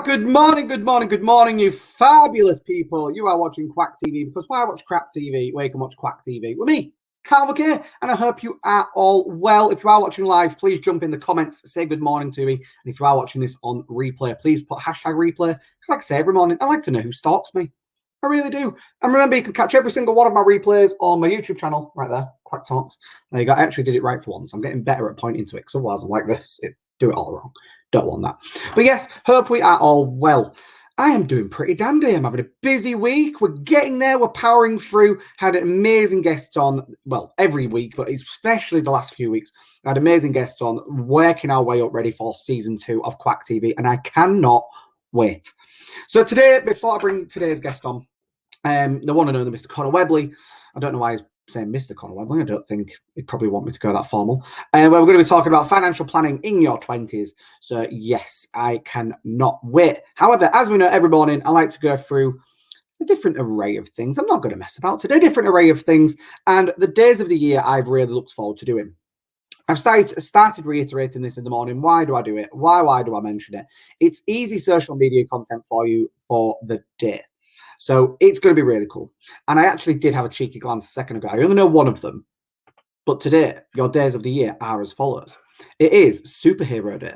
Good morning, you fabulous people. You are watching Kwak TV because why watch crap TV? Well, you can watch Kwak TV with me, Carl here, and I hope you are all well. If you are watching live, please jump in the comments, say good morning to me. And if you are watching this on replay, please put hashtag replay. Because like I say every morning, I like to know who stalks me. I really do. And remember, you can catch every single one of my replays on my YouTube channel right there, Kwak Talks. There you go. I actually did it right for once. I'm getting better at pointing to it because otherwise I'm like this. Do it all wrong. Don't want that. But yes, hope we are all well. I am doing pretty dandy. I'm having a busy week. We're getting there. We're powering through. Had amazing guests on, well, every week, but especially the last few weeks. I had amazing guests on, working our way up ready for season 2 of Kwak TV, and I cannot wait. So today, before I bring today's guest on, the one and only Mr. Conor Webley. I don't know why he's saying Mr. Conor Webley. I don't think he'd probably want me to go that formal. We're going to be talking about financial planning in your 20s. So yes, I cannot wait. However, as we know, every morning I like to go through a different array of things. I'm not going to mess about today. Different array of things, and the days of the year I've really looked forward to doing. I've started reiterating this in the morning. Why do I do it? Why do I mention it? It's easy social media content for you for the day. So it's going to be really cool. And I actually did have a cheeky glance a second ago. I only know one of them. But today, your days of the year are as follows. It is Superhero Day.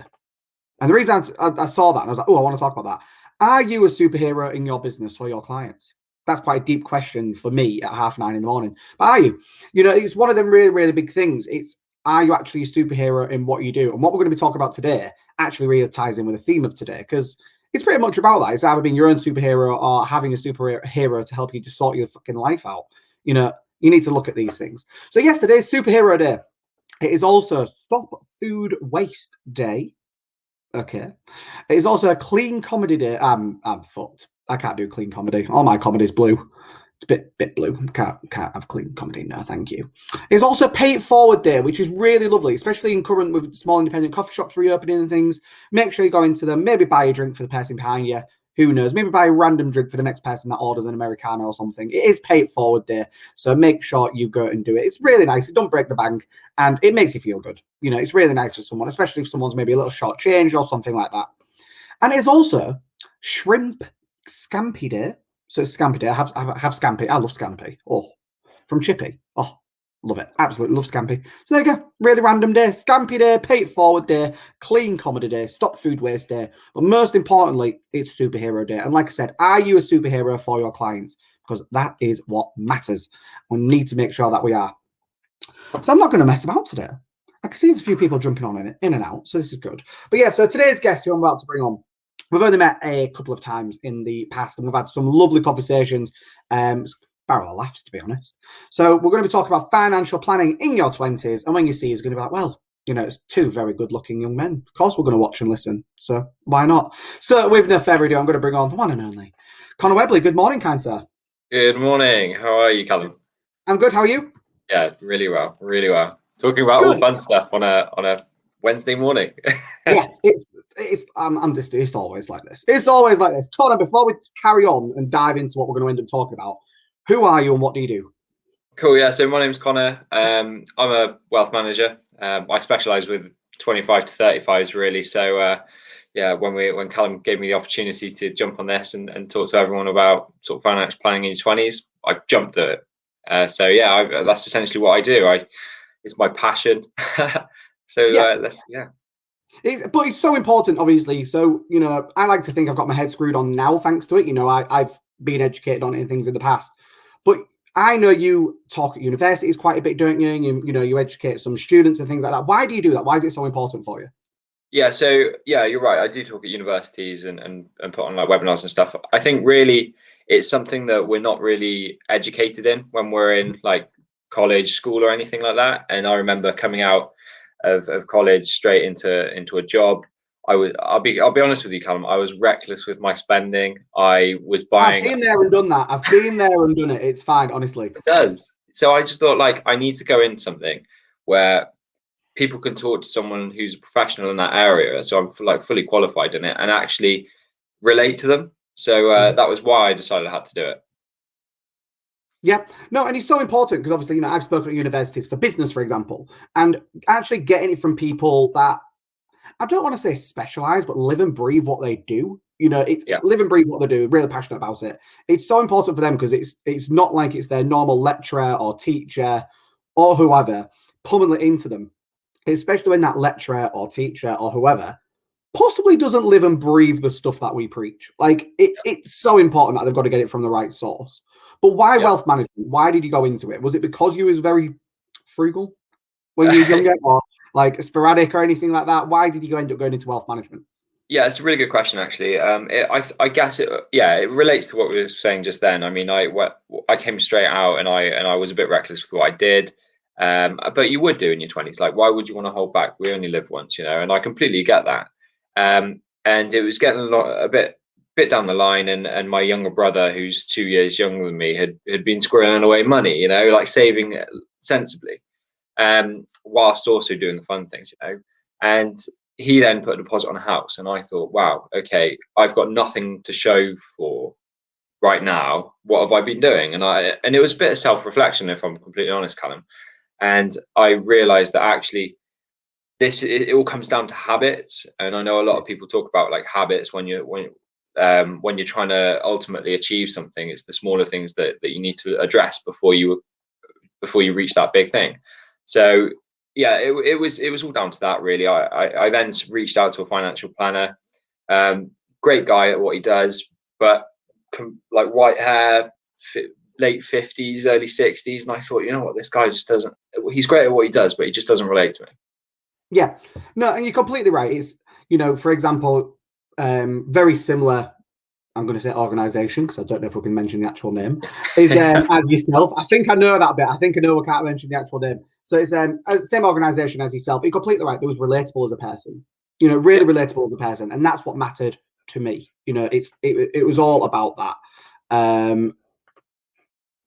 And the reason I saw that, and I was like, oh, I want to talk about that. Are you a superhero in your business for your clients? That's quite a deep question for me at 9:30 in the morning. But are you? You know, it's one of them really, really big things. It's, are you actually a superhero in what you do? And what we're going to be talking about today actually really ties in with the theme of today, because it's pretty much about that. It's either being your own superhero or having a superhero to help you to sort your fucking life out. You know, you need to look at these things. So yes, today's Superhero Day. It is also Stop Food Waste Day. Okay. It is also a Clean Comedy Day. I'm fucked. I can't do clean comedy. All my comedy's blue. It's a bit blue. Can't have clean comedy. No, thank you. It's also Pay It Forward Day, which is really lovely, especially in current with small independent coffee shops reopening and things. Make sure you go into them. Maybe buy a drink for the person behind you. Who knows? Maybe buy a random drink for the next person that orders an Americano or something. It is Pay It Forward Day, so make sure you go and do it. It's really nice. It don't break the bank, and it makes you feel good. You know, it's really nice for someone, especially if someone's maybe a little short change or something like that. And it's also Shrimp Scampi Day. So it's Scampi Day. I have Scampi. I love Scampi. Oh, from Chippy. Oh, love it. Absolutely love Scampi. So there you go. Really random day. Scampi Day, Pay It Forward Day, Clean Comedy Day, Stop Food Waste Day. But most importantly, it's Superhero Day. And like I said, are you a superhero for your clients? Because that is what matters. We need to make sure that we are. So I'm not going to mess about today. I can see there's a few people jumping on in and out. So this is good. But yeah, so today's guest who I'm about to bring on, we've only met a couple of times in the past, and we've had some lovely conversations. Barrel of laughs, to be honest. So we're going to be talking about financial planning in your 20s. And when you see, he's going to be like, well, you know, it's two very good-looking young men. Of course we're going to watch and listen. So why not? So with no further ado, I'm going to bring on the one and only Conor Webley. Good morning, kind sir. Good morning. How are you, Callum? I'm good. How are you? Yeah, really well. Really well. Talking about all fun stuff on a Wednesday morning. Yeah, it's always like this. It's always like this. Conor, before we carry on and dive into what we're going to end up talking about, who are you and what do you do? Cool. Yeah. So my name's Conor. I'm a wealth manager. I specialize with 25 to 35s really. So yeah, when Callum gave me the opportunity to jump on this and talk to everyone about sort of financial planning in your 20s, I jumped at it. So yeah, that's essentially what I do. It's my passion. So yeah. But it's so important, obviously. So, you know, I like to think I've got my head screwed on now thanks to it. You know, I've been educated on it and things in the past. But I know you talk at universities quite a bit, don't you? You know, you educate some students and things like that. Why do you do that? Why is it so important for you? Yeah, so yeah, you're right. I do talk at universities and put on like webinars and stuff. I think really it's something that we're not really educated in when we're in like college, school or anything like that. And I remember coming out of college straight into a job. I'll be honest with you, Callum. I was reckless with my spending. I was buying. I've been there and done that. I've been there and done it. It's fine, honestly. It does. So I just thought like I need to go in something where people can talk to someone who's a professional in that area. So I'm like fully qualified in it and actually relate to them. So that was why I decided I had to do it. Yeah, no, and it's so important because obviously, you know, I've spoken at universities for business, for example, and actually getting it from people that I don't want to say specialize, but live and breathe what they do. You know, it's Yeah. live and breathe what they do. Really passionate about it. It's so important for them because it's not like it's their normal lecturer or teacher or whoever pummeling it into them, especially when that lecturer or teacher or whoever possibly doesn't live and breathe the stuff that we preach. Like it's so important that they've got to get it from the right source. But why wealth management? Why did you go into it? Was it because you was very frugal when you was younger, or like sporadic or anything like that? Why did you end up going into wealth management? Yeah, it's a really good question, actually. I guess it relates to what we were saying just then. I mean, I came straight out and I was a bit reckless with what I did. But you would do in your 20s. Like, why would you want to hold back? We only live once, you know, and I completely get that. And it was getting a bit down the line, and my younger brother, who's 2 years younger than me, had been squirreling away money, you know, like saving sensibly, whilst also doing the fun things, you know. And he then put a deposit on a house, and I thought, wow, okay, I've got nothing to show for right now. What have I been doing? And it was a bit of self-reflection, if I'm completely honest, Callum. And I realized that actually it all comes down to habits. And I know a lot of people talk about like habits when you're trying to ultimately achieve something. It's the smaller things that you need to address before you reach that big thing. So yeah, it was all down to that, really. I then reached out to a financial planner, great guy at what he does, but like white hair, late 50s, early 60s, and I thought, you know what, this guy just doesn't. He's great at what he does, but he just doesn't relate to me. Yeah, no, and you're completely right. It's, you know, for example, very similar. I'm going to say organization because I don't know if we can mention the actual name. Is as yourself. I think I know that bit. I think I know we can't mention the actual name. So it's same organization as yourself. You're completely right. It was relatable as a person. You know, really relatable as a person, and that's what mattered to me. You know, it was all about that.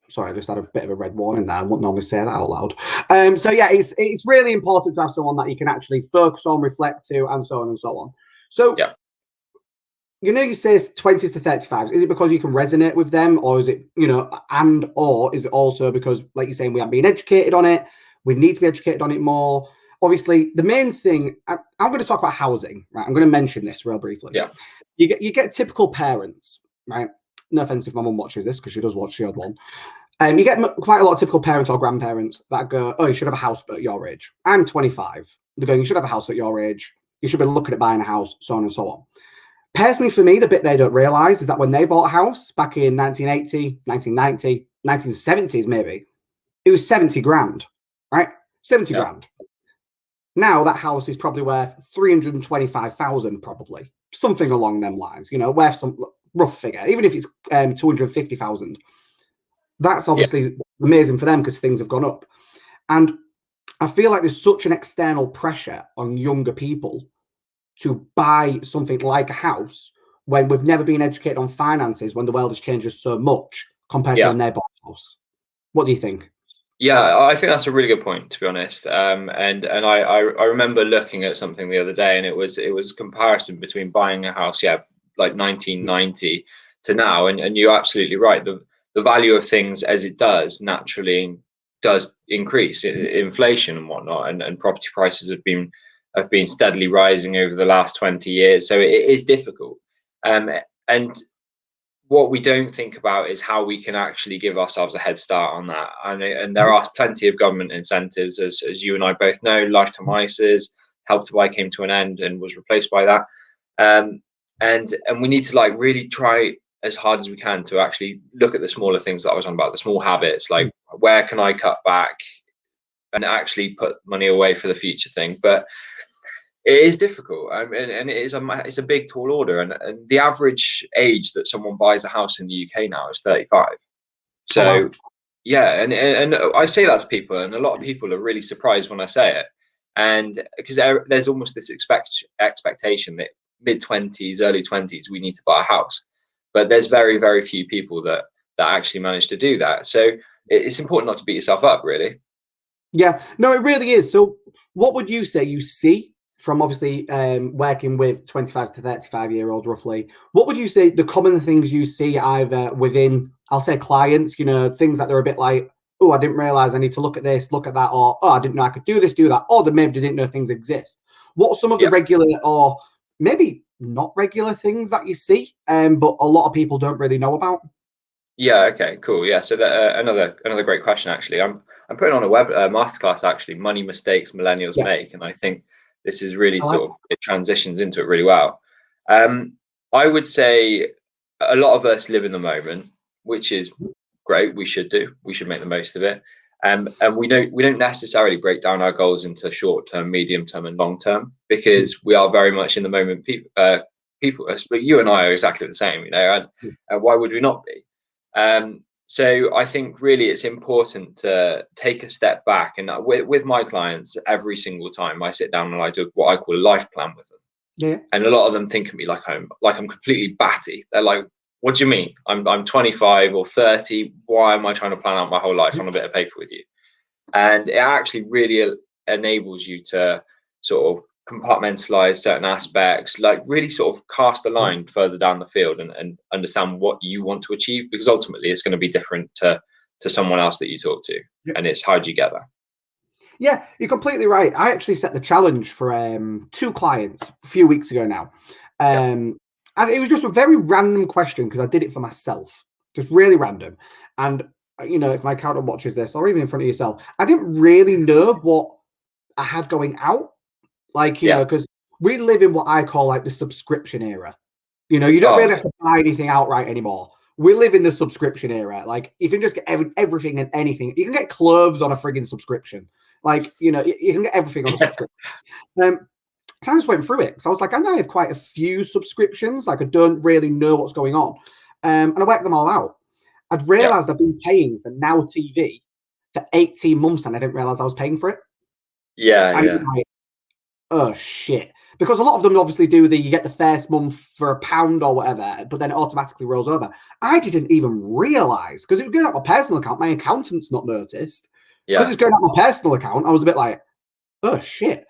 Sorry, I just had a bit of a red warning there. I wouldn't normally say that out loud. So yeah, it's really important to have someone that you can actually focus on, reflect to, and so on and so on. So yeah. You know, you say 20s to 35s. Is it because you can resonate with them, or is it, you know, or is it also because, like you're saying, we haven't been educated on it? We need to be educated on it more. Obviously, the main thing, I'm going to talk about housing, right? I'm going to mention this real briefly. Yeah. You get typical parents, right? No offense if my mum watches this, because she does watch the odd one. You get quite a lot of typical parents or grandparents that go, oh, you should have a house at your age. I'm 25. They're going, you should have a house at your age. You should be looking at buying a house, so on and so on. Personally, for me, the bit they don't realize is that when they bought a house back in 1980, 1990, 1970s, maybe, it was 70 grand, right? 70 grand. Now that house is probably worth 325,000, probably something along them lines, you know, worth some rough figure, even if it's 250,000. That's obviously amazing for them because things have gone up. And I feel like there's such an external pressure on younger people to buy something like a house when we've never been educated on finances, when the world has changed so much compared to when they bought a house. What do you think? Yeah, I think that's a really good point, to be honest. And I remember looking at something the other day, and it was a comparison between buying a house, like 1990 to now, and you're absolutely right. The value of things as it does naturally does increase, inflation and whatnot, and property prices have been steadily rising over the last 20 years. So it is difficult. And what we don't think about is how we can actually give ourselves a head start on that. And there are plenty of government incentives, as you and I both know. Lifetime ISAs, Help to Buy came to an end and was replaced by that. And we need to like really try as hard as we can to actually look at the smaller things that I was on about, the small habits, like where can I cut back and actually put money away for the future thing. But it is difficult, and it's a big tall order, and the average age that someone buys a house in the UK now is 35. So Oh, wow. yeah, and I say that to people, and a lot of people are really surprised when I say it, and because there's almost this expectation that mid-20s, early 20s, we need to buy a house, but there's very, very few people that actually manage to do that. So it's important not to beat yourself up, really. Yeah, no, it really is. So what would you say you see from obviously working with 25 to 35-year-olds roughly? What would you say the common things you see either within, I'll say clients, you know, things that they're a bit like, oh, I didn't realize I need to look at this, look at that, or oh, I didn't know I could do this, do that, or they maybe didn't know things exist. What are some of the regular or maybe not regular things that you see, but a lot of people don't really know about? Yeah. Okay. Cool. Yeah. So that, another great question. Actually, I'm putting on a web masterclass. Actually, money mistakes millennials Yeah, make, and I think this is really I like sort of, it transitions into it really well. Um, I would say a lot of us live in the moment, which is that. great. We should do. We should make the most of it. And we don't necessarily break down our goals into short term, medium term, and long term, because we are very much in the moment. People, but you and I are exactly the same. You know, and why would we not be? So I think really it's important to take a step back. And with my clients, every single time I sit down and I do what I call a life plan with them. Yeah. And a lot of them think of me like I'm completely batty. They're like, "What do you mean? I'm 25 or 30. Why am I trying to plan out my whole life on a bit of paper with you?" And it actually really enables you to sort of compartmentalize certain aspects, like really sort of cast a line further down the field and understand what you want to achieve, because ultimately it's going to be different to someone else that you talk to. And it's how do you get there? Yeah, you're completely right. I actually set the challenge for two clients a few weeks ago now. Yeah. And it was just a very random question because I did it for myself, just really random. And, if my accountant watches this or even in front of yourself, I didn't really know what I had going out. Like, Yeah. because we live in what I call like the subscription era. You don't Oh, really have to buy anything outright anymore. We live in the subscription era. Like, you can just get everything and anything. You can get clothes on a frigging subscription. Like, you can get everything on a subscription. So I just went through it. So I was like, I know I have quite a few subscriptions. Like, I don't really know what's going on. And I worked them all out. I'd yeah. realized I've been paying for Now TV for 18 months and I didn't realize I was paying for it. Yeah. And it was Yeah. like, oh shit. Because a lot of them obviously do you get the first month for £1 or whatever, but then it automatically rolls over. I didn't even realize because it was going out my personal account. My accountant's not noticed. Because Yeah. it's going out my personal account, I was a bit like, oh shit.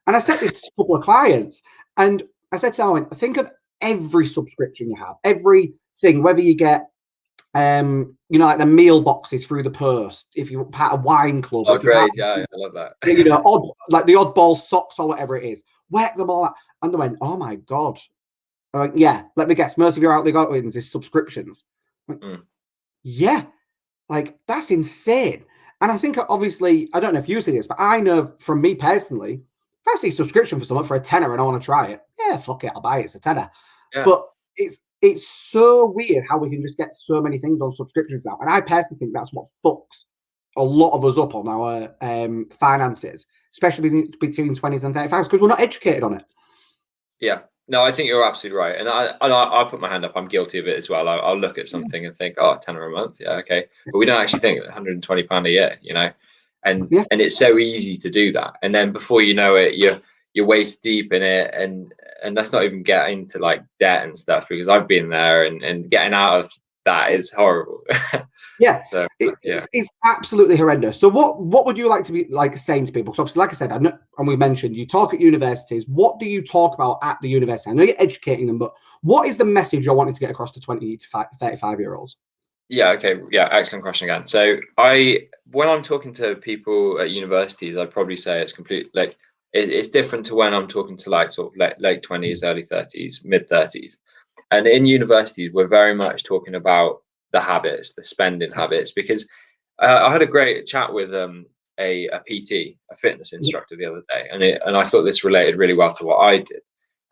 And I said this to a couple of clients, and I said to them, think of every subscription you have, everything, whether you get like the meal boxes through the post, if you're part of wine club, Oh, if you're part great. Yeah. I love that. like the oddball socks or whatever it is, work them all out. And they went, oh my God. I'm like, yeah, let me guess. Most of your outly goings is subscriptions. Like, yeah, like that's insane. And I think obviously, I don't know if you see this, but I know from me personally, if I see subscription for something for a tenner and I want to try it, yeah, fuck it, I'll buy it. It's a tenner. Yeah. But it's so weird how we can just get so many things on subscriptions now. And I personally think that's what fucks a lot of us up on our finances, especially between 20s and 35s, because we're not educated on it. Yeah. No, I think you're absolutely right. And I'll put my hand up. I'm guilty of it as well. I'll look at something and think, oh, tenner a month. Yeah. Okay. But we don't actually think £120 a year, and Yeah. it's so easy to do that. And then before you know it, you're waist deep in it. And let's not even get into like debt and stuff, because I've been there and getting out of that is horrible. Yeah, So yeah. it's absolutely horrendous. So what would you like to be like saying to people? Because obviously, like I said, I know, and we mentioned you talk at universities. What do you talk about at the university? I know you're educating them, but what is the message you're wanting to get across to 20 to 35-year-olds? Yeah. Okay. Yeah. Excellent question again. So when I'm talking to people at universities, I'd probably say it's complete like it's different to when I'm talking to like sort of late 20s, early 30s, mid 30s. And in universities, we're very much talking about the habits, the spending habits, because I had a great chat with a PT, a fitness instructor the other day, and I thought this related really well to what I did.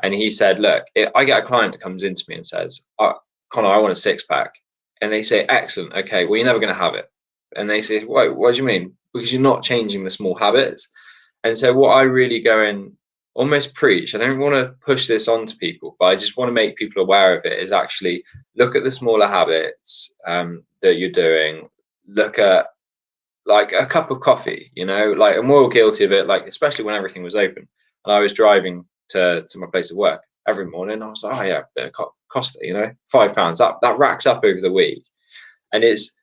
And he said, look, I get a client that comes into me and says, Connor, I want a six pack. And they say, excellent. Okay, well, you're never going to have it. And they say, what do you mean? Because you're not changing the small habits. And so what I really go and almost preach, I don't want to push this onto people, but I just want to make people aware of it, is actually look at the smaller habits that you're doing. Look at like a cup of coffee, like, and we're all guilty of it, like, especially when everything was open. And I was driving to my place of work every morning. I was like, oh yeah, bit of Costa, £5. That racks up over the week. And it's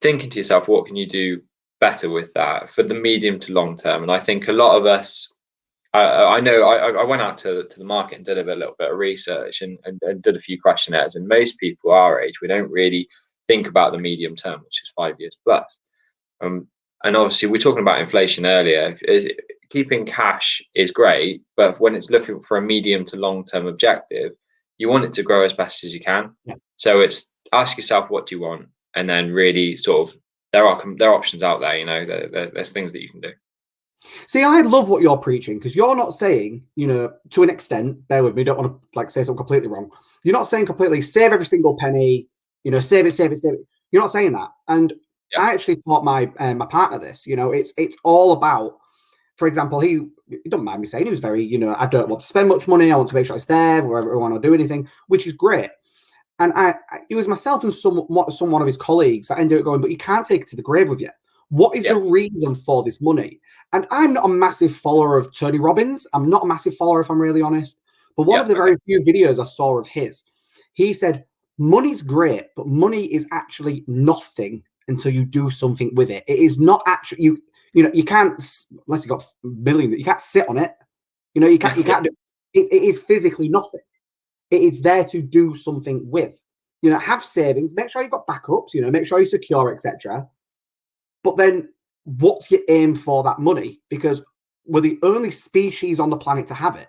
thinking to yourself, what can you do better with that for the medium to long term? And I think a lot of us, I know I went out to the market and did a little bit of research and did a few questionnaires. And most people our age, we don't really think about the medium term, which is 5 years plus. And obviously, we're talking about inflation earlier. keeping cash is great, but when it's looking for a medium to long term objective, you want it to grow as best as you can. Yeah. So it's ask yourself, what do you want, and then really sort of there are options out there. You know, there's things that you can do. See, I love what you're preaching, because you're not saying, to an extent, bear with me, don't want to like say something completely wrong. You're not saying completely save every single penny, save it, save it, save it. You're not saying that. And Yeah. I actually taught my partner this. It's all about, for example, he don't mind me saying, he was very, I don't want to spend much money. I want to make sure it's there wherever I want to do anything, which is great. And it was myself and some one of his colleagues that ended up going, but you can't take it to the grave with you. What is the reason for this money? And I'm not a massive follower of Tony Robbins. I'm not a massive follower, if I'm really honest. But one of the very few videos I saw of his, he said, money's great, but money is actually nothing until you do something with it. It is not actually, you can't, unless you've got millions, you can't sit on it. You can't do it. It is physically nothing. It is there to do something with. Have savings, make sure you've got backups, make sure you're secure, etc. But then what's your aim for that money? Because we're the only species on the planet to have it.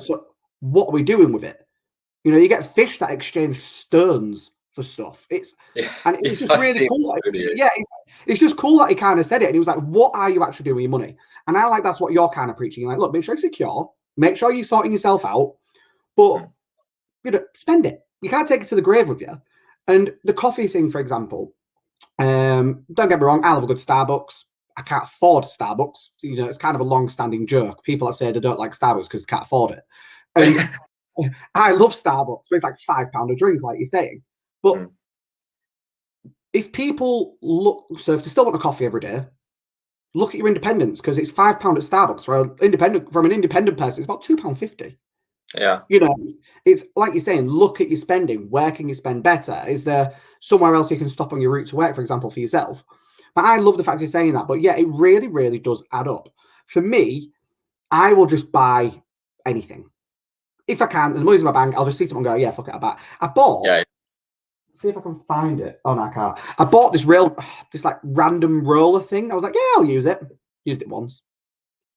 So what are we doing with it? You get fish that exchange sterns for stuff. And it was just really cool. It's just cool that he kind of said it. And he was like, what are you actually doing with your money? And I like that's what you're kind of preaching. You're like, look, make sure you're secure, make sure you're sorting yourself out, but spend it. You can't take it to the grave with you. And the coffee thing, for example, don't get me wrong, I love a good Starbucks. I can't afford Starbucks. It's kind of a long-standing joke. People that say they don't like Starbucks because they can't afford it. And I love Starbucks, but it's like £5 a drink, like you're saying. But if people so if they still want a coffee every day, look at your independence, because it's £5 at Starbucks. From an independent person, it's about £2.50. Yeah. It's like you're saying, look at your spending. Where can you spend better? Is there somewhere else you can stop on your route to work, for example, for yourself? But I love the fact you're saying that. But yeah, it really, really does add up. For me, I will just buy anything. If I can, and the money's in my bank, I'll just see someone go, yeah, fuck it, I bought. See if I can find it. Oh, no, I can't. I bought this like random roller thing. I was like, yeah, I'll use it. Used it once.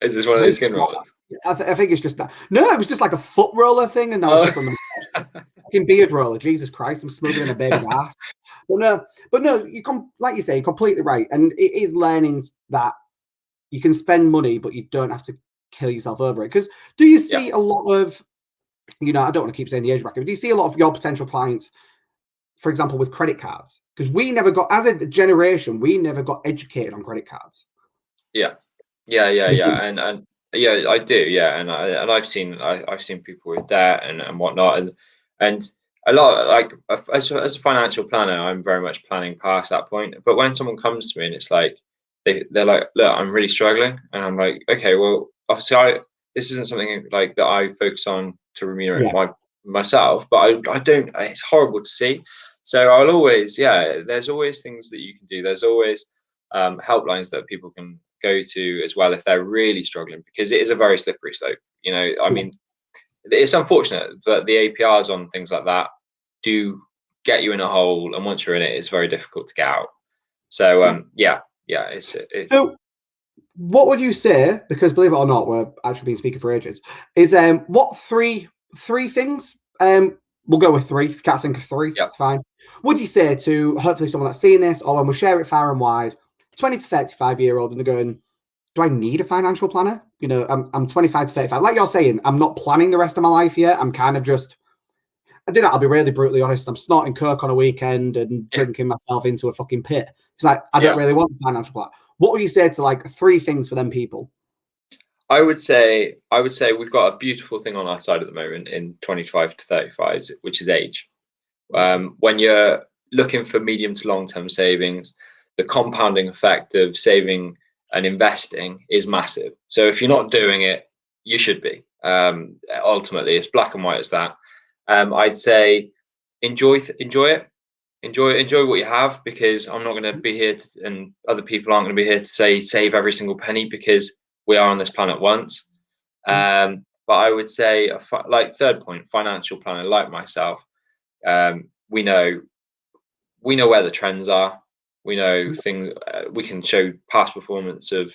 Is this one of those skin rollers? I think it's just that. No, it was just like a foot roller thing, and that was just on the fucking beard roller. Jesus Christ, I'm smoother than a baby's ass. But no, like you say, you're completely right, and it is learning that you can spend money, but you don't have to kill yourself over it. Because do you see a lot of, I don't want to keep saying the age bracket, but do you see a lot of your potential clients, for example, with credit cards? Because we never got, as a generation, we never got educated on credit cards. Yeah, and yeah, I do, and I've seen people with debt and whatnot, and a lot, like as a financial planner, I'm very much planning past that point. But when someone comes to me and it's like they're like, look, I'm really struggling, and I'm like, okay, well, obviously this isn't something like that I focus on to remunerate myself, but I don't. It's horrible to see. So I'll always, there's always things that you can do. There's always helplines that people can go to as well if they're really struggling, because it is a very slippery slope. I mean, it's unfortunate, but the APRs on things like that do get you in a hole, and once you're in it, it's very difficult to get out. So So what would you say, because believe it or not, we're actually been speaking for ages, is what three things, we'll go with three. If you can't think of three, that's fine. Would you say to hopefully someone that's seeing this, or when we share it far and wide, 20 to 35-year-old, and they're going, do I need a financial planner? I'm 25 to 35. Like you're saying, I'm not planning the rest of my life yet. I'm kind of just, I don't know, I'll be really brutally honest. I'm snorting coke on a weekend and drinking myself into a fucking pit. It's like, I don't really want a financial planner. What would you say to like three things for them people? I would say we've got a beautiful thing on our side at the moment in 25 to 35, which is age. When you're looking for medium to long-term savings, the compounding effect of saving and investing is massive. So if you're not doing it, you should be. Ultimately, it's black and white as that. I'd say enjoy it. Enjoy what you have, because I'm not going to be here and other people aren't going to be here to say save every single penny, because we are on this planet once. But I would say, like third point, financial planner like myself, we know where the trends are. We know things. We can show past performance of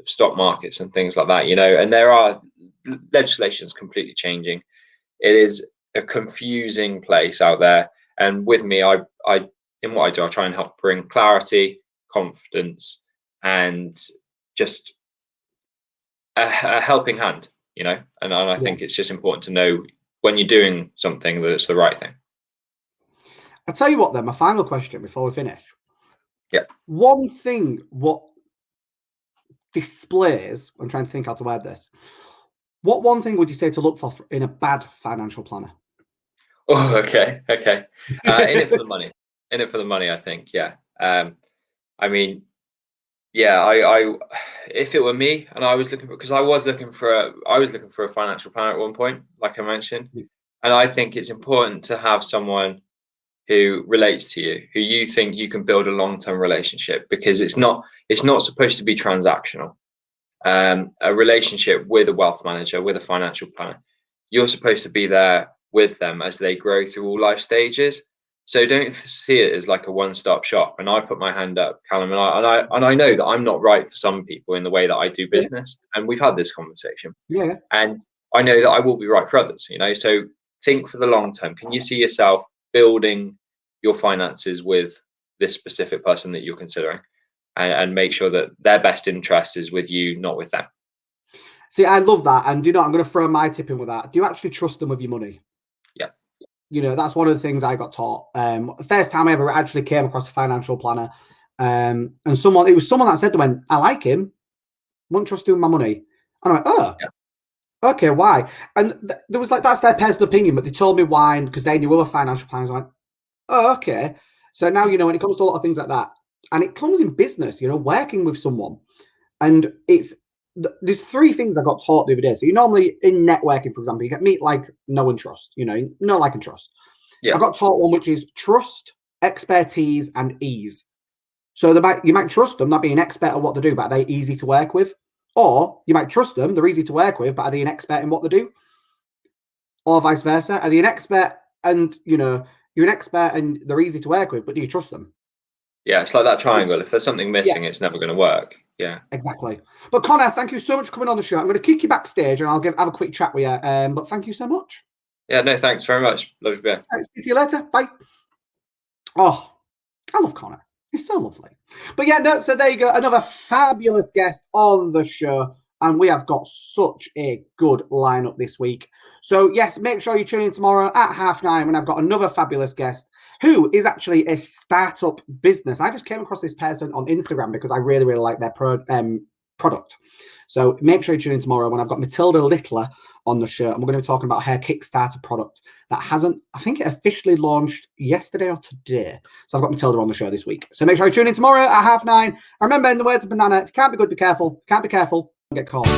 stock markets and things like that. And there are legislations completely changing. It is a confusing place out there. And with me, I in what I do, I try and help bring clarity, confidence, and just a helping hand. And I think it's just important to know when you're doing something that it's the right thing. I'll tell you what then, my final question before we finish. Yeah. One thing what displays, I'm trying to think how to word this. What one thing would you say to look for in a bad financial planner? Oh, okay. In it for the money. In it for the money, I think. Yeah. I mean, yeah. I if it were me and I was looking for, because I was looking for a financial planner at one point, like I mentioned, and I think it's important to have someone who relates to you, who you think you can build a long-term relationship, because it's not supposed to be transactional. A relationship with a wealth manager, with a financial planner, you're supposed to be there with them as they grow through all life stages. So don't see it as like a one-stop shop. And I put my hand up, Callum, and I know that I'm not right for some people in the way that I do business, and we've had this conversation. Yeah. And I know that I will be right for others. So think for the long term. Can you see yourself building your finances with this specific person that you're considering, and make sure that their best interest is with you, not with them? See, I love that. And I'm going to throw my tip in with that. Do you actually trust them with your money? Yeah. That's one of the things I got taught. First time I ever actually came across a financial planner. And it was someone that said to me, I like him, won't trust him with my money. And I went, oh, yeah. Okay, why? And there was like, that's their personal opinion, but they told me why, because they knew other financial planners. I went, oh, okay. So now, when it comes to a lot of things like that, and it comes in business, working with someone, and there's three things I got taught the other day. So you normally in networking, for example, you get meet like, know and trust, know, like, and trust. Yeah. I got taught one, which is trust, expertise, and ease. So you might trust them not being an expert at what they do, but are they easy to work with? Or you might trust them, they're easy to work with, but are they an expert in what they do? Or vice versa. Are they an expert and, you're an expert and they're easy to work with, but do you trust them? Yeah, it's like that triangle. If there's something missing, it's never going to work. Yeah, exactly. But Connor, thank you so much for coming on the show. I'm going to kick you backstage and I'll have a quick chat with you. But thank you so much. Yeah, no, thanks very much. Love to be here. See you later. Bye. Oh, I love Connor. He's so lovely. But yeah, no, so there you go. Another fabulous guest on the show. And we have got such a good lineup this week. So yes, make sure you tune in tomorrow at 9:30 when I've got another fabulous guest who is actually a startup business. I just came across this person on Instagram because I really, really like their product. So make sure you tune in tomorrow when I've got Matilda Littler on the show. And we're going to be talking about her Kickstarter product that hasn't, I think it officially launched yesterday or today. So I've got Matilda on the show this week. So make sure you tune in tomorrow at 9:30. And remember, in the words of Banana, if you can't be good, be careful. If you can't be careful, get caught.